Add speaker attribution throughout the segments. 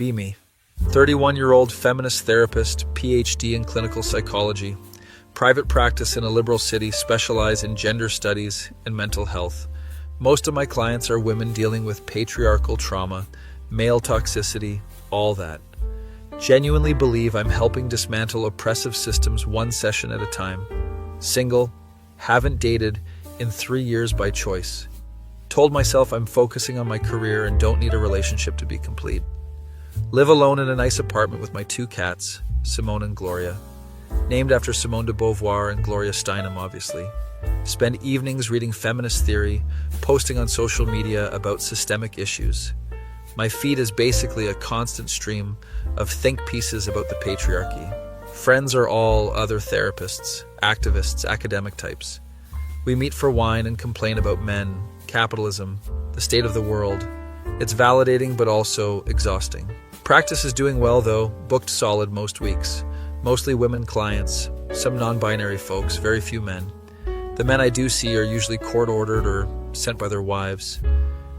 Speaker 1: Be me. 31-year-old feminist therapist, PhD in clinical psychology, private practice in a liberal city, specialize in gender studies and mental health. Most of my clients are women dealing with patriarchal trauma, male toxicity, all that. Genuinely believe I'm helping dismantle oppressive systems one session at a time. Single, haven't dated in 3 years by choice. Told myself I'm focusing on my career and don't need a relationship to be complete. Live alone in a nice apartment with my 2 cats, Simone and Gloria. Named after Simone de Beauvoir and Gloria Steinem, obviously. Spend evenings reading feminist theory, posting on social media about systemic issues. My feed is basically a constant stream of think pieces about the patriarchy. Friends are all other therapists, activists, academic types. We meet for wine and complain about men, capitalism, the state of the world. It's validating but also exhausting. Practice is doing well though, booked solid most weeks. Mostly women clients, some non-binary folks, very few men. The men I do see are usually court-ordered or sent by their wives.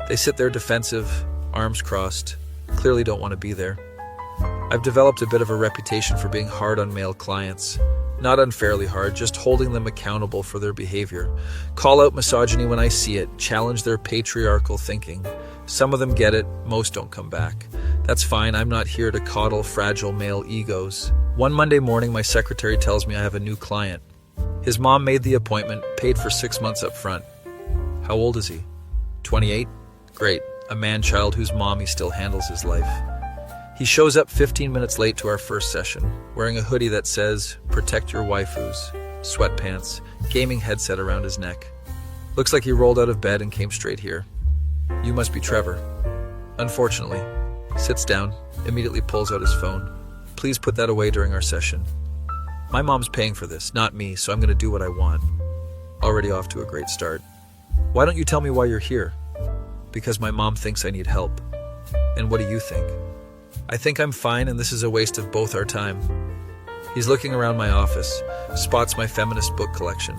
Speaker 1: They sit there defensive, arms crossed, clearly don't want to be there. I've developed a bit of a reputation for being hard on male clients. Not unfairly hard, just holding them accountable for their behavior. Call out misogyny when I see it, challenge their patriarchal thinking. Some of them get it, most don't come back. That's fine, I'm not here to coddle fragile male egos. One Monday morning, my secretary tells me I have a new client. His mom made the appointment, paid for 6 months up front. How old is he? 28? Great, a man-child whose mommy still handles his life. He shows up 15 minutes late to our first session, wearing a hoodie that says, "Protect your waifus," sweatpants, gaming headset around his neck. Looks like he rolled out of bed and came straight here. You must be Trevor. Unfortunately. Sits down, immediately pulls out his phone. Please put that away during our session. My mom's paying for this, not me, so I'm going to do what I want. Already off to a great start. Why don't you tell me why you're here? Because my mom thinks I need help. And what do you think? I think I'm fine and this is a waste of both our time. He's looking around my office, spots my feminist book collection.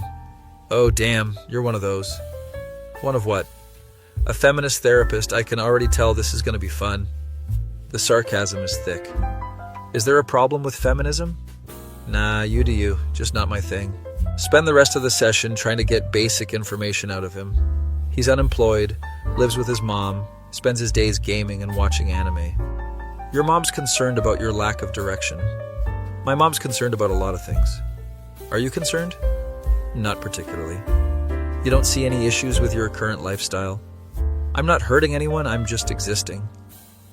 Speaker 1: Oh damn, you're one of those. One of what? A feminist therapist, I can already tell this is going to be fun. The sarcasm is thick. Is there a problem with feminism? Nah, you do you, just not my thing. Spend the rest of the session trying to get basic information out of him. He's unemployed, lives with his mom, spends his days gaming and watching anime. Your mom's concerned about your lack of direction. My mom's concerned about a lot of things. Are you concerned? Not particularly. You don't see any issues with your current lifestyle? I'm not hurting anyone, I'm just existing.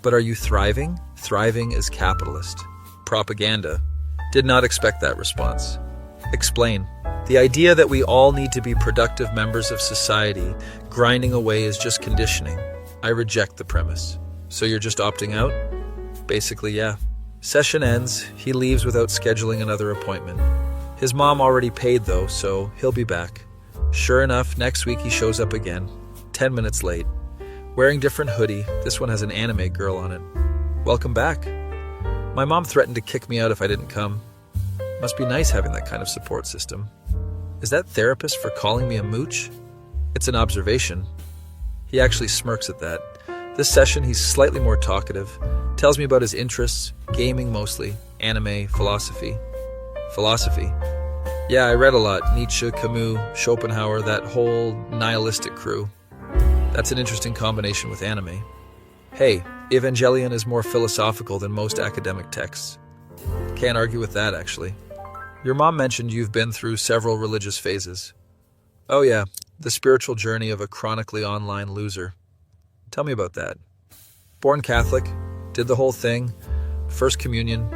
Speaker 1: But are you thriving? Thriving is capitalist. Propaganda. Did not expect that response. Explain. The idea that we all need to be productive members of society, grinding away is just conditioning. I reject the premise. So you're just opting out? Basically, yeah. Session ends, he leaves without scheduling another appointment. His mom already paid though, so he'll be back. Sure enough, next week he shows up again, 10 minutes late. Wearing different hoodie, this one has an anime girl on it. Welcome back. My mom threatened to kick me out if I didn't come. Must be nice having that kind of support system. Is that therapist for calling me a mooch? It's an observation. He actually smirks at that. This session he's slightly more talkative, tells me about his interests, gaming mostly, anime, philosophy. Philosophy? Yeah, I read a lot, Nietzsche, Camus, Schopenhauer, that whole nihilistic crew. That's an interesting combination with anime. Hey, Evangelion is more philosophical than most academic texts. Can't argue with that, actually. Your mom mentioned you've been through several religious phases. Oh yeah, the spiritual journey of a chronically online loser. Tell me about that. Born Catholic, did the whole thing, first communion,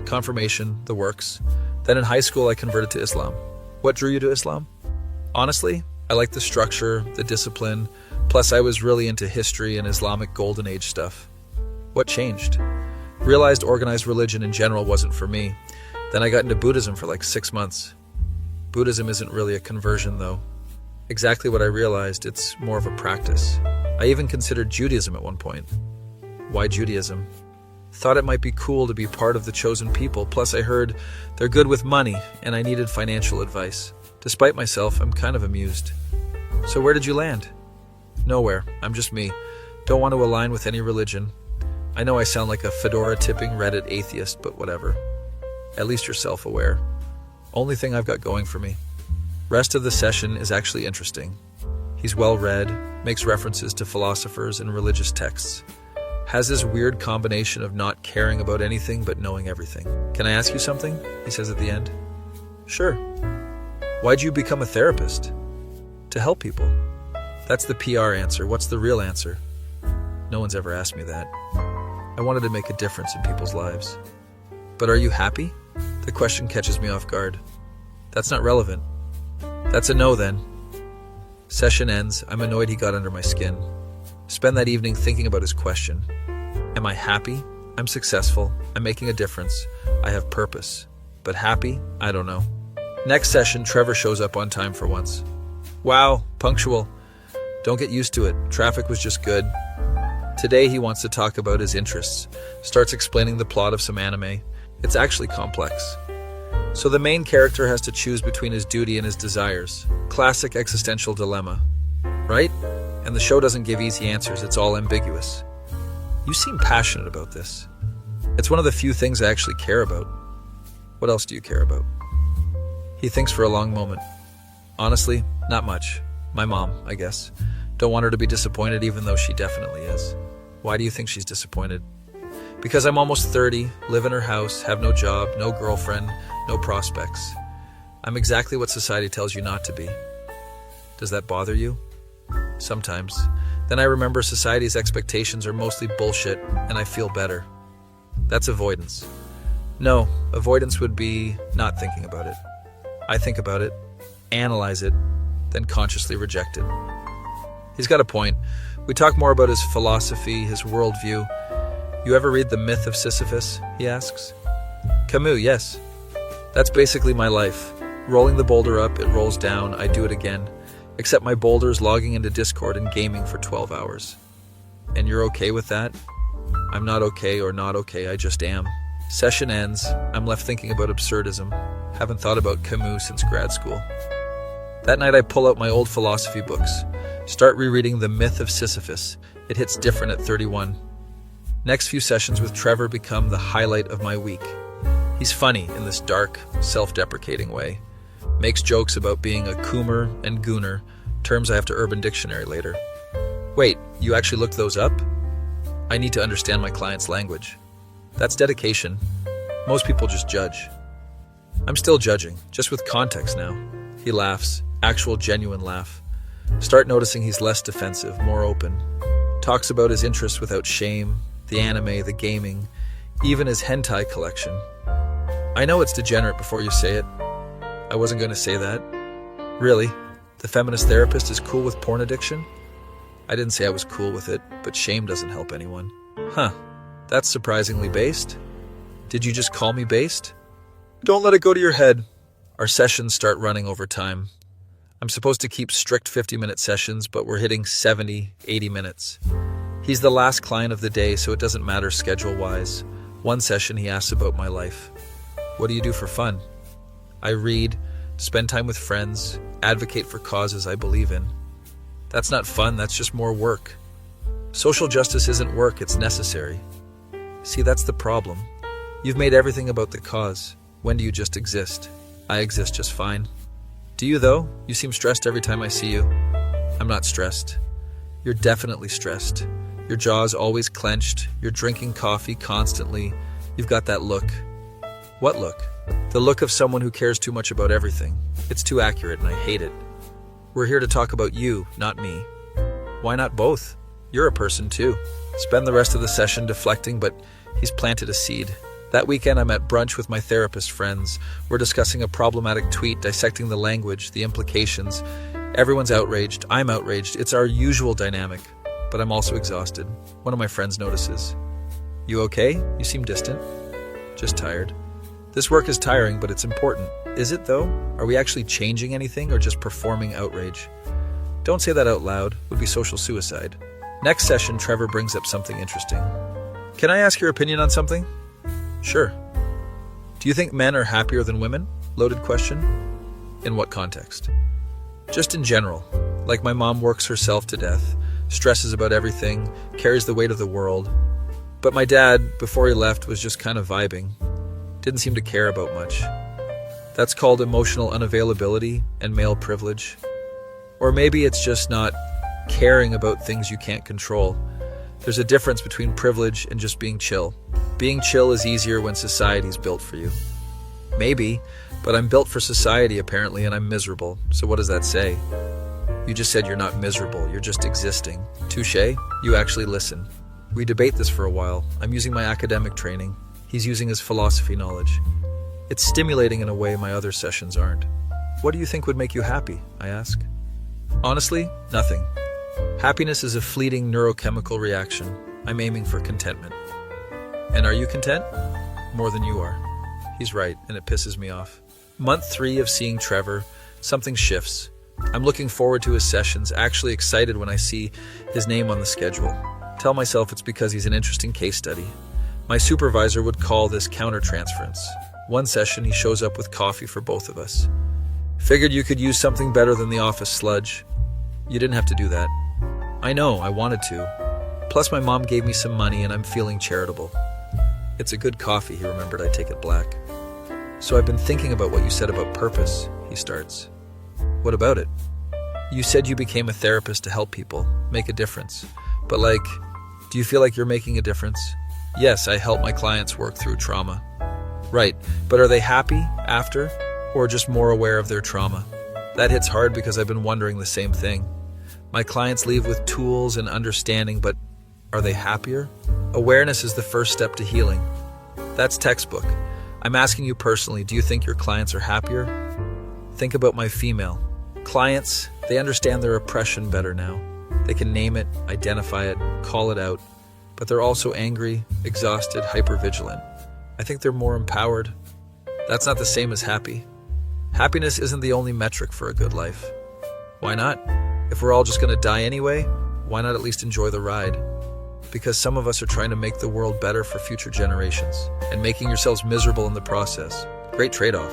Speaker 1: confirmation, the works. Then in high school I converted to Islam. What drew you to Islam? Honestly, I like the structure, the discipline, plus I was really into history and Islamic Golden Age stuff. What changed? Realized organized religion in general wasn't for me. Then I got into Buddhism for like 6 months. Buddhism isn't really a conversion though. Exactly what I realized, it's more of a practice. I even considered Judaism at one point. Why Judaism? Thought it might be cool to be part of the chosen people, plus I heard they're good with money and I needed financial advice. Despite myself, I'm kind of amused. So where did you land? Nowhere. I'm just me. Don't want to align with any religion. I know I sound like a fedora-tipping Reddit atheist, but whatever. At least you're self-aware. Only thing I've got going for me. Rest of the session is actually interesting. He's well-read, makes references to philosophers and religious texts, has this weird combination of not caring about anything but knowing everything. Can I ask you something? He says at the end. Sure. Why'd you become a therapist? To help people. That's the PR answer. What's the real answer? No one's ever asked me that. I wanted to make a difference in people's lives. But are you happy? The question catches me off guard. That's not relevant. That's a no then. Session ends. I'm annoyed he got under my skin. Spend that evening thinking about his question. Am I happy? I'm successful. I'm making a difference. I have purpose. But happy? I don't know. Next session, Trevor shows up on time for once. Wow, punctual. Don't get used to it. Traffic was just good. Today he wants to talk about his interests. Starts explaining the plot of some anime. It's actually complex. So the main character has to choose between his duty and his desires. Classic existential dilemma. Right? And the show doesn't give easy answers. It's all ambiguous. You seem passionate about this. It's one of the few things I actually care about. What else do you care about? He thinks for a long moment. Honestly, not much. My mom, I guess. Don't want her to be disappointed even though she definitely is. Why do you think she's disappointed? Because I'm almost 30, live in her house, have no job, no girlfriend, no prospects. I'm exactly what society tells you not to be. Does that bother you? Sometimes. Then I remember society's expectations are mostly bullshit, and I feel better. That's avoidance. No, avoidance would be not thinking about it. I think about it, analyze it, then consciously reject it. He's got a point. We talk more about his philosophy, his worldview. You ever read The Myth of Sisyphus? He asks. Camus, yes. That's basically my life. Rolling the boulder up, it rolls down, I do it again. Except my boulder's logging into Discord and gaming for 12 hours. And you're okay with that? I'm not okay or not okay, I just am. Session ends. I'm left thinking about absurdism. Haven't thought about Camus since grad school. That night I pull out my old philosophy books. Start rereading The Myth of Sisyphus. It hits different at 31. Next few sessions with Trevor become the highlight of my week. He's funny in this dark, self-deprecating way. Makes jokes about being a coomer and gooner, terms I have to Urban Dictionary later. Wait, you actually looked those up? I need to understand my client's language. That's dedication. Most people just judge. I'm still judging, just with context now. He laughs, actual genuine laugh. Start noticing he's less defensive, more open. Talks about his interests without shame, the anime, the gaming, even his hentai collection. I know it's degenerate before you say it. I wasn't going to say that. Really? The feminist therapist is cool with porn addiction? I didn't say I was cool with it, but shame doesn't help anyone. Huh. That's surprisingly based. Did you just call me based? Don't let it go to your head. Our sessions start running over time. I'm supposed to keep strict 50-minute sessions, but we're hitting 70, 80 minutes. He's the last client of the day, so it doesn't matter schedule-wise. One session he asks about my life. What do you do for fun? I read, spend time with friends, advocate for causes I believe in. That's not fun, that's just more work. Social justice isn't work, it's necessary. See, that's the problem. You've made everything about the cause. When do you just exist? I exist just fine. Do you, though? You seem stressed every time I see you. I'm not stressed. You're definitely stressed. Your jaw's always clenched. You're drinking coffee constantly. You've got that look. What look? The look of someone who cares too much about everything. It's too accurate and I hate it. We're here to talk about you, not me. Why not both? You're a person too. Spend the rest of the session deflecting, but he's planted a seed. That weekend I'm at brunch with my therapist friends. We're discussing a problematic tweet, dissecting the language, the implications. Everyone's outraged. I'm outraged. It's our usual dynamic. But I'm also exhausted. One of my friends notices. You okay? You seem distant. Just tired. This work is tiring, but it's important. Is it, though? Are we actually changing anything or just performing outrage? Don't say that out loud. It would be social suicide. Next session, Trevor brings up something interesting. Can I ask your opinion on something? Sure. Do you think men are happier than women? Loaded question. In what context? Just in general. Like my mom works herself to death, stresses about everything, carries the weight of the world. But my dad, before he left, was just kind of vibing. Didn't seem to care about much. That's called emotional unavailability and male privilege. Or maybe it's just not caring about things you can't control. There's a difference between privilege and just being chill. Being chill is easier when society's built for you. Maybe, but I'm built for society apparently, and I'm miserable. So what does that say? You just said you're not miserable, you're just existing. Touché? You actually listen. We debate this for a while. I'm using my academic training. He's using his philosophy knowledge. It's stimulating in a way my other sessions aren't. What do you think would make you happy? I ask. Honestly, nothing. Happiness is a fleeting neurochemical reaction. I'm aiming for contentment. And are you content? More than you are. He's right, and it pisses me off. Month 3 of seeing Trevor, something shifts. I'm looking forward to his sessions, actually excited when I see his name on the schedule. Tell myself it's because he's an interesting case study. My supervisor would call this countertransference. One session, he shows up with coffee for both of us. Figured you could use something better than the office sludge. You didn't have to do that. I know, I wanted to. Plus my mom gave me some money and I'm feeling charitable. It's a good coffee, he remembered. I take it black. So I've been thinking about what you said about purpose, he starts. What about it? You said you became a therapist to help people, make a difference. But do you feel like you're making a difference? Yes, I help my clients work through trauma. Right, but are they happy after, or just more aware of their trauma? That hits hard because I've been wondering the same thing. My clients leave with tools and understanding, but are they happier? Awareness is the first step to healing. That's textbook. I'm asking you personally, do you think your clients are happier? Think about my female clients. They understand their oppression better now. They can name it, identify it, call it out, but they're also angry, exhausted, hypervigilant. I think they're more empowered. That's not the same as happy. Happiness isn't the only metric for a good life. Why not? If we're all just going to die anyway, why not at least enjoy the ride? Because some of us are trying to make the world better for future generations, and making yourselves miserable in the process. Great trade-off.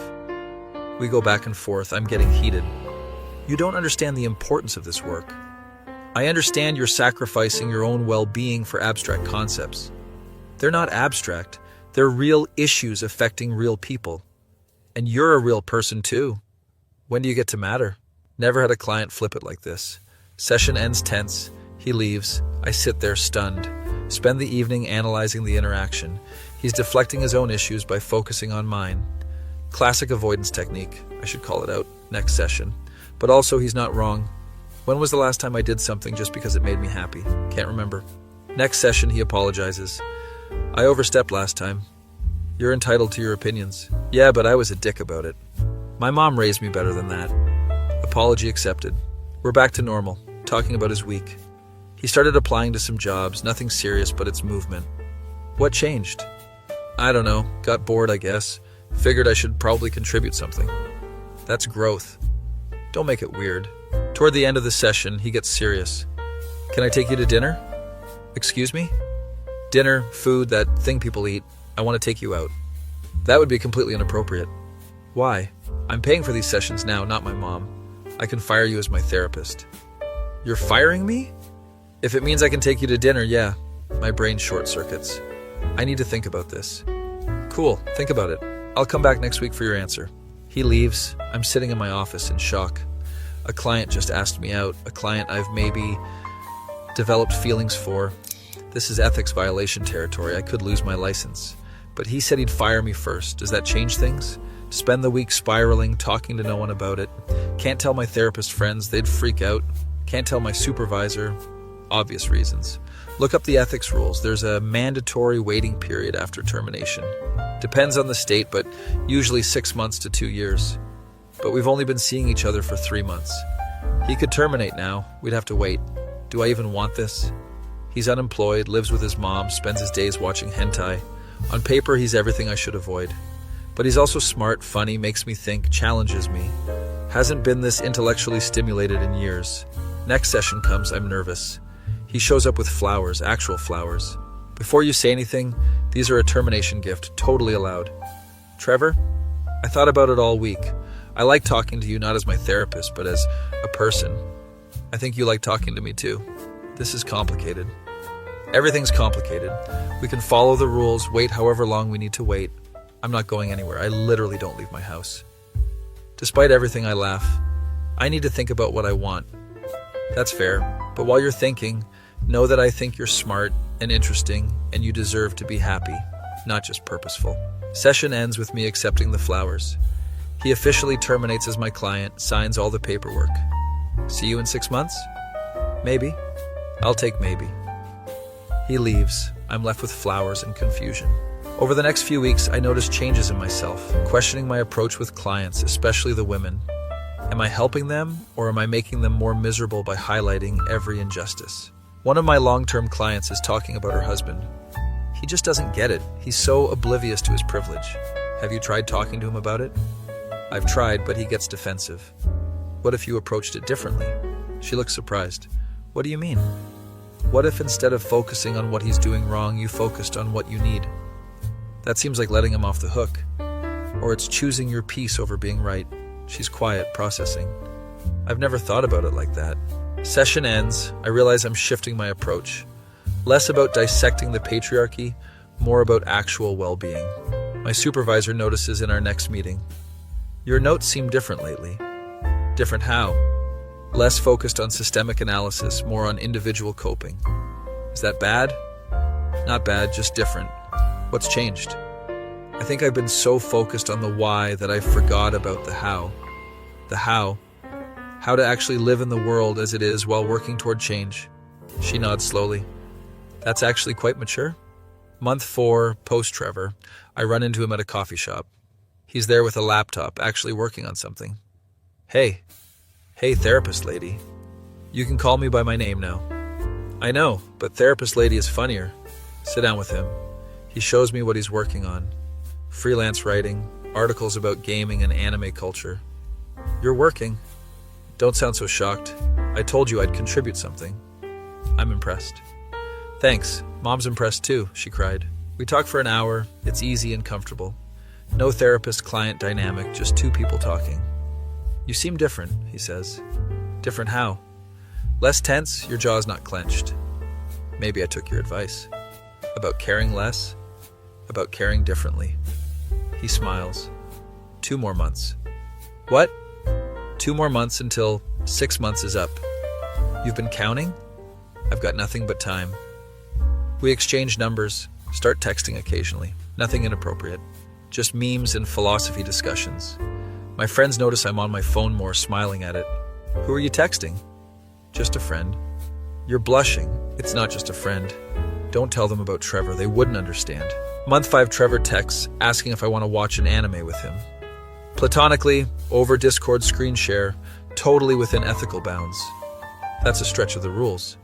Speaker 1: We go back and forth. I'm getting heated. You don't understand the importance of this work. I understand you're sacrificing your own well-being for abstract concepts. They're not abstract. They're real issues affecting real people. And you're a real person too. When do you get to matter? Never had a client flip it like this. Session ends tense. He leaves. I sit there stunned. Spend the evening analyzing the interaction. He's deflecting his own issues by focusing on mine. Classic avoidance technique. I should call it out next session. But also, he's not wrong. When was the last time I did something just because it made me happy? Can't remember. Next session, he apologizes. I overstepped last time. You're entitled to your opinions. Yeah, but I was a dick about it. My mom raised me better than that. Apology accepted. We're back to normal, talking about his week. He started applying to some jobs, nothing serious, but it's movement. What changed? I don't know, got bored, I guess. Figured I should probably contribute something. That's growth. Don't make it weird. Toward the end of the session, he gets serious. Can I take you to dinner? Excuse me? Dinner, food, that thing people eat. I want to take you out. That would be completely inappropriate. Why? I'm paying for these sessions now, not my mom. I can fire you as my therapist. You're firing me? If it means I can take you to dinner, yeah. My brain short circuits. I need to think about this. Cool, think about it. I'll come back next week for your answer. He leaves. I'm sitting in my office in shock. A client just asked me out. A client I've maybe developed feelings for. This is ethics violation territory. I could lose my license. But he said he'd fire me first. Does that change things? Spend the week spiraling, talking to no one about it. Can't tell my therapist friends, they'd freak out. Can't tell my supervisor. Obvious reasons. Look up the ethics rules. There's a mandatory waiting period after termination. Depends on the state, but usually 6 months to 2 years. But we've only been seeing each other for 3 months. He could terminate now. We'd have to wait. Do I even want this? He's unemployed, lives with his mom, spends his days watching hentai. On paper, he's everything I should avoid. But he's also smart, funny, makes me think, challenges me. Hasn't been this intellectually stimulated in years. Next session comes, I'm nervous. He shows up with flowers, actual flowers. Before you say anything, these are a termination gift, totally allowed. Trevor, I thought about it all week. I like talking to you not as my therapist, but as a person. I think you like talking to me too. This is complicated. Everything's complicated. We can follow the rules, wait however long we need to wait. I'm not going anywhere. I literally don't leave my house. Despite everything, I laugh. I need to think about what I want. That's fair. But while you're thinking, know that I think you're smart and interesting and you deserve to be happy, not just purposeful. Session ends with me accepting the flowers. He officially terminates as my client, signs all the paperwork. See you in 6 months? Maybe. I'll take maybe. He leaves. I'm left with flowers and confusion. Over the next few weeks, I noticed changes in myself, questioning my approach with clients, especially the women. Am I helping them, or am I making them more miserable by highlighting every injustice? One of my long-term clients is talking about her husband. He just doesn't get it. He's so oblivious to his privilege. Have you tried talking to him about it? I've tried, but he gets defensive. What if you approached it differently? She looks surprised. What do you mean? What if instead of focusing on what he's doing wrong, you focused on what you need? That seems like letting him off the hook. Or it's choosing your peace over being right. She's quiet, processing. I've never thought about it like that. Session ends. I realize I'm shifting my approach. Less about dissecting the patriarchy, more about actual well-being. My supervisor notices in our next meeting. Your notes seem different lately. Different how? Less focused on systemic analysis, more on individual coping. Is that bad? Not bad, just different. What's changed? I think I've been so focused on the why that I forgot about the how. The how. How to actually live in the world as it is while working toward change. She nods slowly. That's actually quite mature. Month 4, post-Trevor, I run into him at a coffee shop. He's there with a laptop, actually working on something. Hey, therapist lady. You can call me by my name now. I know, but therapist lady is funnier. Sit down with him. He shows me what he's working on. Freelance writing, articles about gaming and anime culture. You're working. Don't sound so shocked. I told you I'd contribute something. I'm impressed. Thanks. Mom's impressed too, she cried. We talk for an hour. It's easy and comfortable. No therapist-client dynamic, just two people talking. You seem different, he says. Different how? Less tense, your jaw's not clenched. Maybe I took your advice. About caring less? About caring differently. He smiles. 2 more months. What? 2 more months until 6 months is up. You've been counting? I've got nothing but time. We exchange numbers, start texting occasionally. Nothing inappropriate. Just memes and philosophy discussions. My friends notice I'm on my phone more, smiling at it. Who are you texting? Just a friend. You're blushing. It's not just a friend. Don't tell them about Trevor. They wouldn't understand. Month 5, Trevor texts, asking if I want to watch an anime with him. Platonically, over Discord screen share, totally within ethical bounds. That's a stretch of the rules.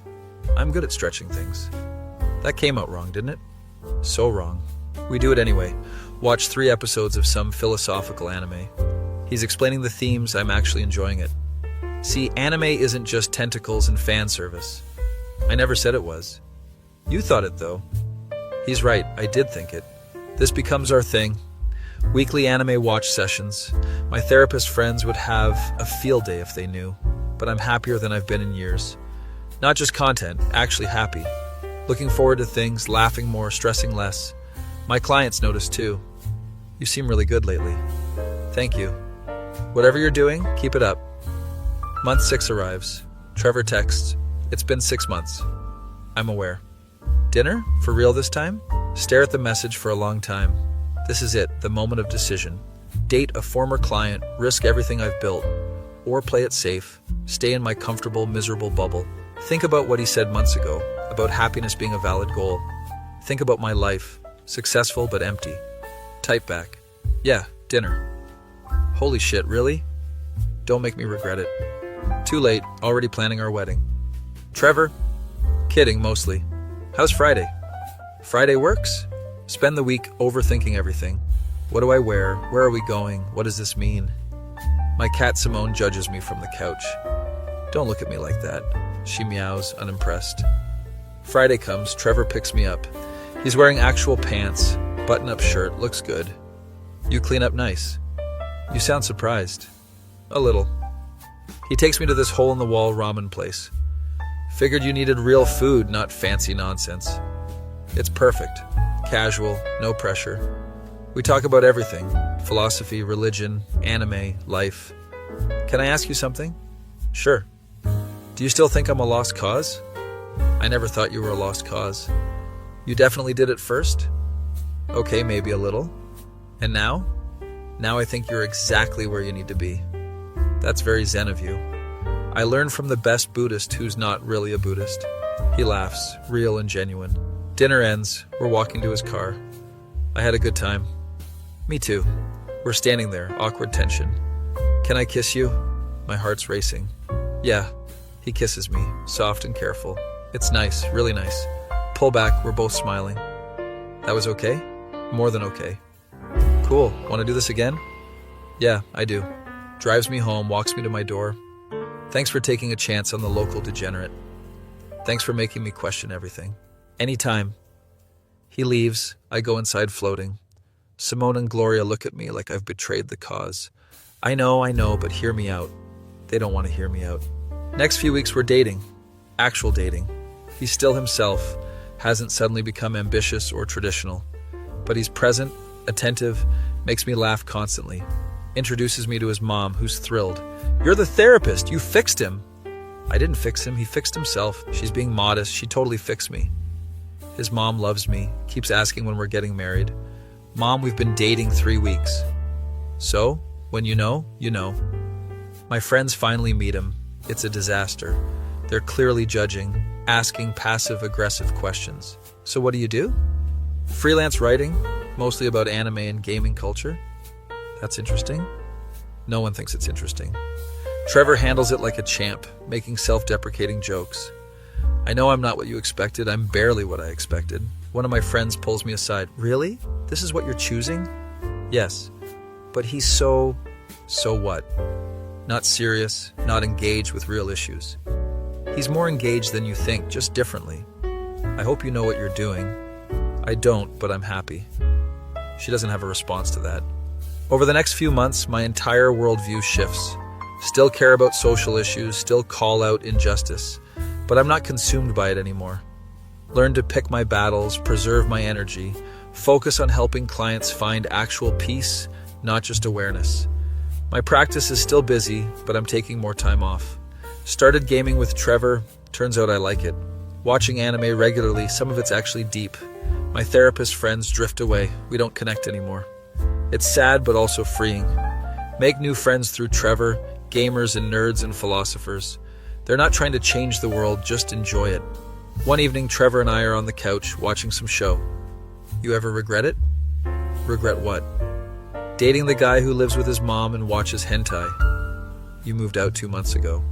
Speaker 1: I'm good at stretching things. That came out wrong, didn't it? So wrong. We do it anyway. Watch 3 episodes of some philosophical anime. He's explaining the themes. I'm actually enjoying it. See, anime isn't just tentacles and fan service. I never said it was. You thought it, though. He's right, I did think it. This becomes our thing. Weekly anime watch sessions. My therapist friends would have a field day if they knew, but I'm happier than I've been in years. Not just content, actually happy. Looking forward to things, laughing more, stressing less. My clients notice too. You seem really good lately. Thank you. Whatever you're doing, keep it up. Month 6 arrives. Trevor texts, it's been 6 months. I'm aware. Dinner? For real this time? Stare at the message for a long time. This is it, the moment of decision. Date a former client, risk everything I've built, or play it safe, stay in my comfortable, miserable bubble. Think about what he said months ago, about happiness being a valid goal. Think about my life, successful but empty. Type back. Yeah, dinner. Holy shit, really? Don't make me regret it. Too late, already planning our wedding. Trevor? Kidding, mostly. How's Friday? Friday works? Spend the week overthinking everything. What do I wear? Where are we going? What does this mean? My cat Simone judges me from the couch. Don't look at me like that. She meows, unimpressed. Friday comes, Trevor picks me up. He's wearing actual pants, button-up shirt, looks good. You clean up nice. You sound surprised. A little. He takes me to this hole-in-the-wall ramen place. Figured you needed real food, not fancy nonsense. It's perfect. Casual, no pressure. We talk about everything. Philosophy, religion, anime, life. Can I ask you something? Sure. Do you still think I'm a lost cause? I never thought you were a lost cause. You definitely did at first? Okay, maybe a little. And now? Now I think you're exactly where you need to be. That's very Zen of you. I learned from the best Buddhist who's not really a Buddhist. He laughs, real and genuine. Dinner ends, we're walking to his car. I had a good time. Me too. We're standing there, awkward tension. Can I kiss you? My heart's racing. Yeah. He kisses me, soft and careful. It's nice, really nice. Pull back, we're both smiling. That was okay? More than okay. Cool. Want to do this again? Yeah, I do. Drives me home, walks me to my door. Thanks for taking a chance on the local degenerate. Thanks for making me question everything. Anytime. He leaves, I go inside floating. Simone and Gloria look at me like I've betrayed the cause. I know, but hear me out. They don't want to hear me out. Next few weeks we're dating. Actual dating. He's still himself, hasn't suddenly become ambitious or traditional. But he's present, attentive, makes me laugh constantly. Introduces me to his mom, who's thrilled. You're the therapist, you fixed him. I didn't fix him, he fixed himself. She's being modest, she totally fixed me. His mom loves me, keeps asking when we're getting married. Mom, we've been dating 3 weeks. So, when you know, you know. My friends finally meet him. It's a disaster. They're clearly judging, asking passive-aggressive questions. So what do? Freelance writing, mostly about anime and gaming culture. That's interesting. No one thinks it's interesting. Trevor handles it like a champ, making self-deprecating jokes. I know I'm not what you expected. I'm barely what I expected. One of my friends pulls me aside. Really? This is what you're choosing? Yes. But he's so what? Not serious, not engaged with real issues. He's more engaged than you think, just differently. I hope you know what you're doing. I don't, but I'm happy. She doesn't have a response to that. Over the next few months, my entire worldview shifts. Still care about social issues, still call out injustice, but I'm not consumed by it anymore. Learn to pick my battles, preserve my energy, focus on helping clients find actual peace, not just awareness. My practice is still busy, but I'm taking more time off. Started gaming with Trevor, turns out I like it. Watching anime regularly, some of it's actually deep. My therapist friends drift away, we don't connect anymore. It's sad but also freeing. Make new friends through Trevor, gamers and nerds and philosophers. They're not trying to change the world, just enjoy it. One evening, Trevor and I are on the couch watching some show. You ever regret it? Regret what? Dating the guy who lives with his mom and watches hentai. You moved out 2 months ago.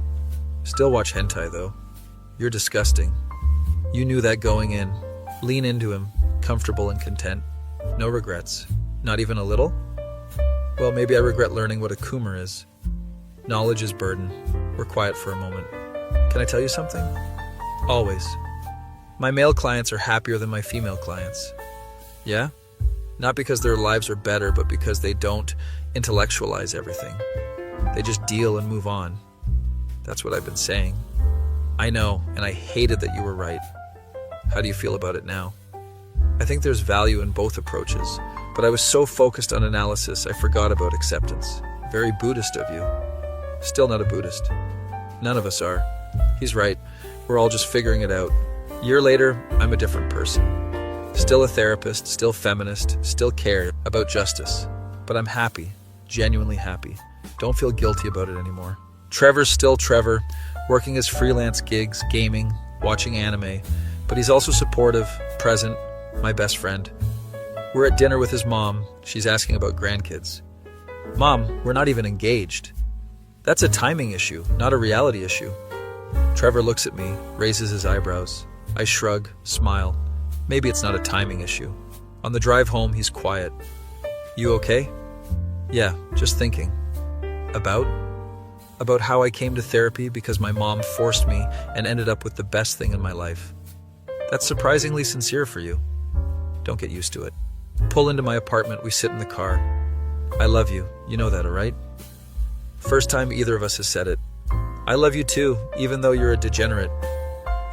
Speaker 1: Still watch hentai though. You're disgusting. You knew that going in. Lean into him, comfortable and content. No regrets. Not even a little? Well, maybe I regret learning what a Coomer is. Knowledge is burden. We're quiet for a moment. Can I tell you something? Always. My male clients are happier than my female clients. Yeah? Not because their lives are better, but because they don't intellectualize everything. They just deal and move on. That's what I've been saying. I know, and I hated that you were right. How do you feel about it now? I think there's value in both approaches, but I was so focused on analysis I forgot about acceptance. Very Buddhist of you. Still not a Buddhist. None of us are. He's right. We're all just figuring it out. A year later, I'm a different person. Still a therapist, still feminist, still care about justice. But I'm happy, genuinely happy. Don't feel guilty about it anymore. Trevor's still Trevor, working his freelance gigs, gaming, watching anime, but he's also supportive, present, my best friend. We're at dinner with his mom. She's asking about grandkids. Mom, we're not even engaged. That's a timing issue, not a reality issue. Trevor looks at me, raises his eyebrows. I shrug, smile. Maybe it's not a timing issue. On the drive home, he's quiet. You okay? Yeah, just thinking. About? About how I came to therapy because my mom forced me and ended up with the best thing in my life. That's surprisingly sincere for you. Don't get used to it. Pull into my apartment, we sit in the car. I love you, you know that, all right? First time either of us has said it. I love you too, even though you're a degenerate.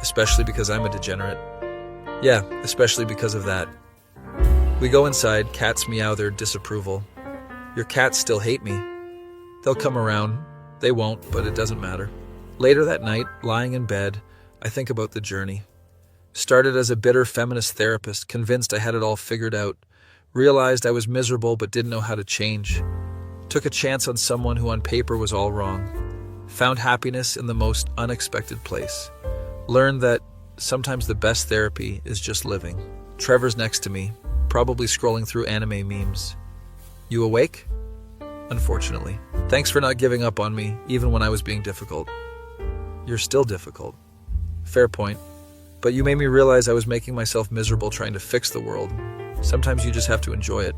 Speaker 1: especially because I'm a degenerate. Yeah, especially because of that. We go inside, cats meow their disapproval. Your cats still hate me. They'll come around. They won't, but it doesn't matter. Later that night, lying in bed, I think about the journey. Started as a bitter feminist therapist, convinced I had it all figured out. Realized I was miserable but didn't know how to change. Took a chance on someone who on paper was all wrong. Found happiness in the most unexpected place. Learned that sometimes the best therapy is just living. Trevor's next to me, probably scrolling through anime memes. You awake? Unfortunately. Thanks for not giving up on me, even when I was being difficult. You're still difficult. Fair point. But you made me realize I was making myself miserable trying to fix the world. Sometimes you just have to enjoy it.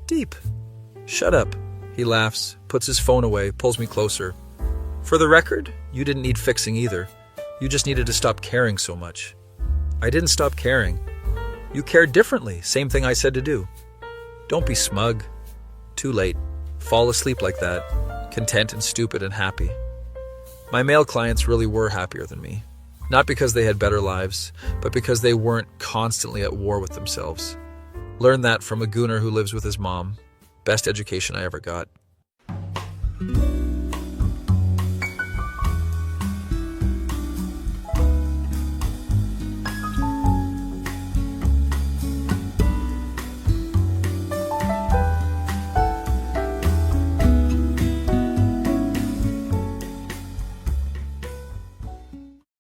Speaker 1: Deep. Shut up. He laughs, puts his phone away, pulls me closer. For the record, you didn't need fixing either. You just needed to stop caring so much. I didn't stop caring. You cared differently, same thing I said to do. Don't be smug. Too late. Fall asleep like that, content and stupid and happy. My male clients really were happier than me. Not because they had better lives, but because they weren't constantly at war with themselves. Learned that from a gooner who lives with his mom. Best education I ever got.